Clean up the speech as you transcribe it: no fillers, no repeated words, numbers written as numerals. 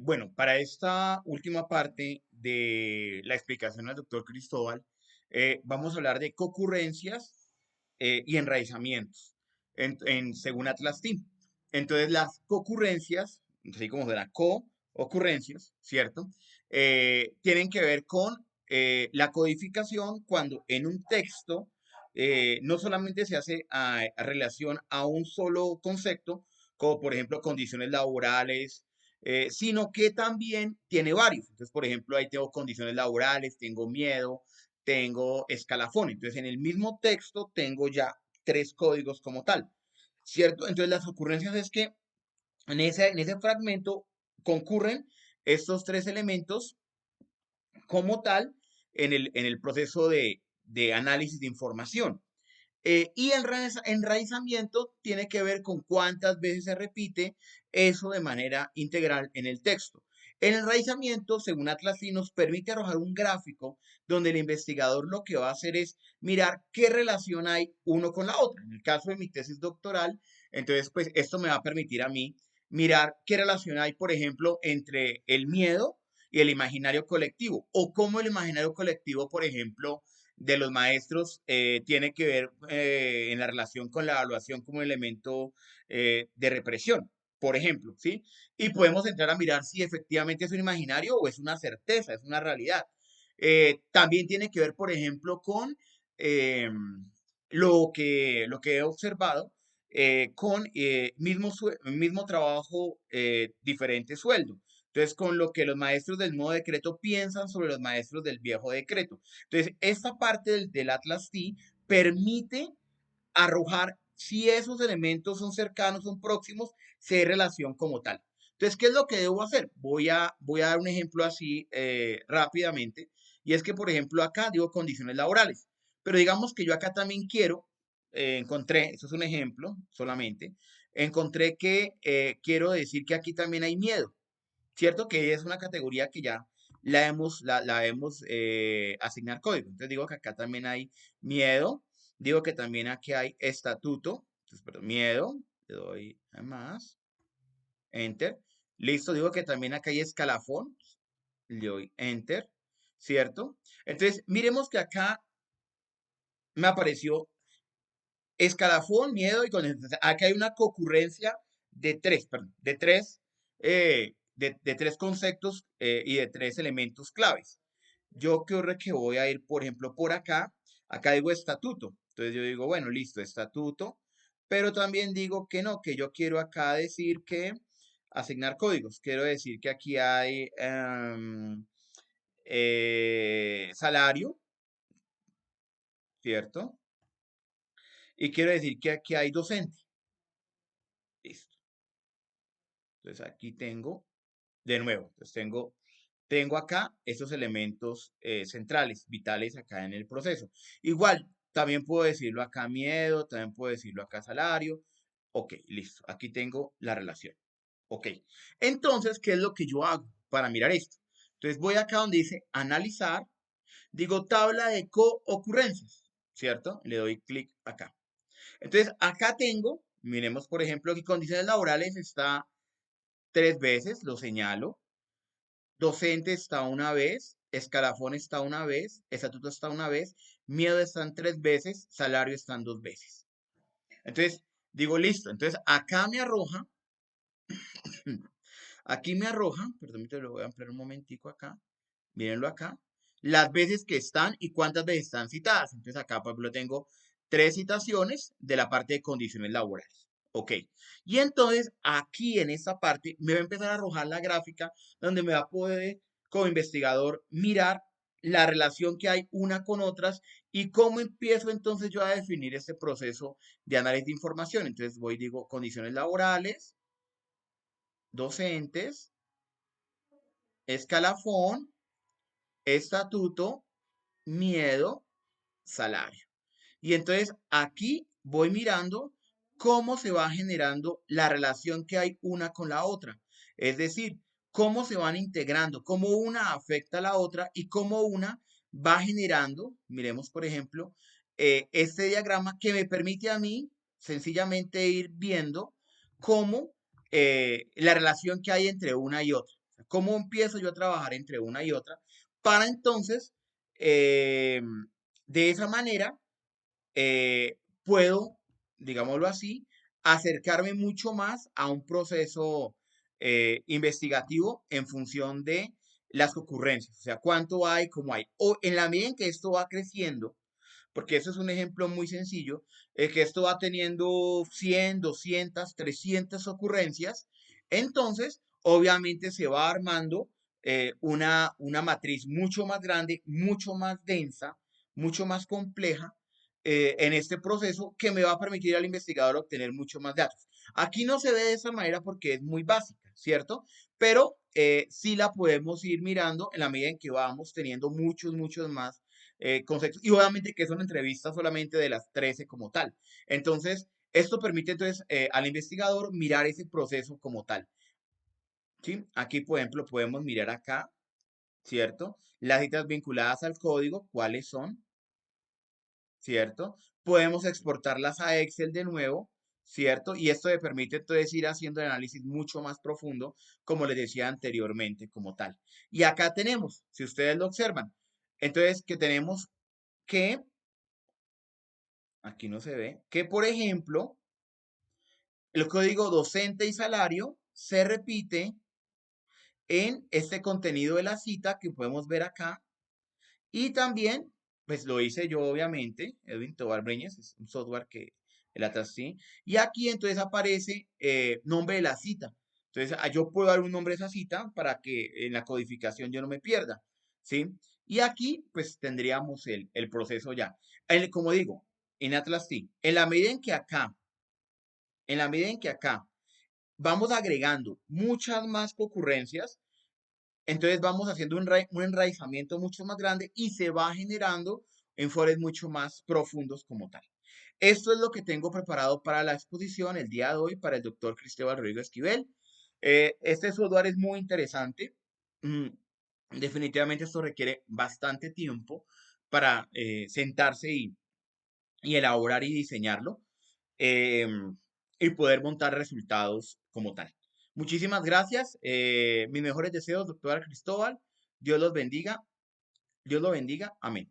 Bueno, para esta última parte de la explicación del doctor Cristóbal, vamos a hablar de concurrencias y enraizamientos según Atlas Team. Entonces, las concurrencias, así como de la co-ocurrencias, ¿cierto? Tienen que ver con la codificación cuando en un texto no solamente se hace a relación a un solo concepto, como por ejemplo condiciones laborales, sino que también tiene varios. Entonces, por ejemplo, ahí tengo condiciones laborales, tengo miedo, tengo escalafón. Entonces, en el mismo texto tengo ya tres códigos como tal, ¿cierto? Entonces, las ocurrencias es que en ese fragmento concurren estos tres elementos como tal en el proceso de análisis de información. Y el enraizamiento tiene que ver con cuántas veces se repite eso de manera integral en el texto. El enraizamiento, según Atlas, nos permite arrojar un gráfico donde el investigador lo que va a hacer es mirar qué relación hay uno con la otra. En el caso de mi tesis doctoral, entonces, pues esto me va a permitir a mí mirar qué relación hay, por ejemplo, entre el miedo y el imaginario colectivo, o cómo el imaginario colectivo, por ejemplo, de los maestros tiene que ver en la relación con la evaluación como elemento de represión, por ejemplo, ¿sí? Y podemos entrar a mirar si efectivamente es un imaginario o es una certeza, es una realidad. También tiene que ver, por ejemplo, con eh, lo que he observado con mismo trabajo, diferente sueldo. Entonces, con lo que los maestros del nuevo decreto piensan sobre los maestros del viejo decreto. Entonces, esta parte del Atlas T permite arrojar si esos elementos son cercanos, son próximos, se relación como tal. Entonces, ¿qué es lo que debo hacer? Voy a dar un ejemplo así rápidamente, y es que, por ejemplo, acá digo condiciones laborales, pero digamos que yo acá también quiero, encontré, eso es un ejemplo solamente, encontré que quiero decir que aquí también hay miedo, ¿cierto? Que es una categoría que ya la hemos asignar código. Entonces digo que acá también hay miedo, digo que también aquí hay estatuto, entonces, perdón, miedo, le doy a más, enter, listo, digo que también acá hay escalafón, le doy enter, ¿cierto? Entonces, miremos que acá me apareció escalafón, miedo y condensación. Aquí hay una concurrencia de tres, perdón, de tres conceptos y de tres elementos claves. Yo creo que voy a ir, por ejemplo, por acá digo estatuto. Entonces yo digo, bueno, listo, estatuto, pero también digo que no, que yo quiero acá decir que asignar códigos. Quiero decir que aquí hay salario, ¿cierto? Y quiero decir que aquí hay docente. Listo. Entonces aquí tengo, de nuevo, entonces tengo acá estos elementos centrales, vitales acá en el proceso. Igual, también puedo decirlo acá miedo, también puedo decirlo acá salario. Ok, listo. Aquí tengo la relación. Ok. Entonces, ¿qué es lo que yo hago para mirar esto? Entonces voy acá donde dice analizar, digo tabla de co-ocurrencias, ¿cierto? Le doy clic acá. Entonces, acá tengo, miremos por ejemplo, que condiciones laborales está tres veces, lo señalo. Docente está una vez, escalafón está una vez, estatuto está una vez, miedo están tres veces, salario están dos veces. Entonces, digo, listo. Entonces, acá me arroja, aquí me arroja, perdón, te lo voy a ampliar un momentico acá, mírenlo acá, las veces que están y cuántas veces están citadas. Entonces, acá, por ejemplo, tengo tres citaciones de la parte de condiciones laborales. Ok. Y entonces, aquí en esta parte, me va a empezar a arrojar la gráfica donde me va a poder, como investigador, mirar la relación que hay una con otras y cómo empiezo entonces yo a definir este proceso de análisis de información. Entonces, voy, digo, condiciones laborales, docentes, escalafón, estatuto, miedo, salario. Y entonces aquí voy mirando cómo se va generando la relación que hay una con la otra. Es decir, cómo se van integrando, cómo una afecta a la otra y cómo una va generando, miremos por ejemplo, este diagrama que me permite a mí sencillamente ir viendo cómo la relación que hay entre una y otra. ¿Cómo empiezo yo a trabajar entre una y otra? Para entonces, eh, de esa manera, puedo, digámoslo así, acercarme mucho más a un proceso investigativo en función de las ocurrencias, o sea, cuánto hay, cómo hay. O en la medida en que esto va creciendo, porque eso es un ejemplo muy sencillo, que esto va teniendo 100, 200, 300 ocurrencias, entonces obviamente se va armando una matriz mucho más grande, mucho más densa, mucho más compleja en este proceso que me va a permitir al investigador obtener mucho más datos. Aquí no se ve de esa manera porque es muy básica, ¿cierto? Pero sí la podemos ir mirando en la medida en que vamos teniendo muchos más conceptos. Y obviamente que es una entrevista solamente de las 13 como tal. Entonces, esto permite entonces al investigador mirar ese proceso como tal. ¿Sí? Aquí, por ejemplo, podemos mirar acá, ¿cierto? Las citas vinculadas al código, ¿cuáles son? ¿Cierto? Podemos exportarlas a Excel de nuevo, ¿cierto? Y esto me permite entonces ir haciendo el análisis mucho más profundo, como les decía anteriormente, como tal. Y acá tenemos, si ustedes lo observan, entonces que tenemos que, aquí no se ve, que por ejemplo, el código docente y salario se repite en este contenido de la cita que podemos ver acá. Y también, pues lo hice yo, obviamente, Edwin Tobar Breñas, es un software que el Atlas sí. Y aquí entonces aparece nombre de la cita. Entonces, yo puedo dar un nombre a esa cita para que en la codificación yo no me pierda, ¿sí? Y aquí, pues tendríamos el proceso ya. Como digo, en Atlas sí. En la medida en que acá vamos agregando muchas más concurrencias, entonces vamos haciendo un enraizamiento mucho más grande y se va generando enfoques mucho más profundos como tal. Esto es lo que tengo preparado para la exposición el día de hoy para el doctor Cristóbal Rodrigo Esquivel. Este software es muy interesante. Mm, Definitivamente esto requiere bastante tiempo para sentarse y elaborar y diseñarlo y poder montar resultados como tal. Muchísimas gracias. Mis mejores deseos, doctora Cristóbal. Dios los bendiga. Dios lo bendiga. Amén.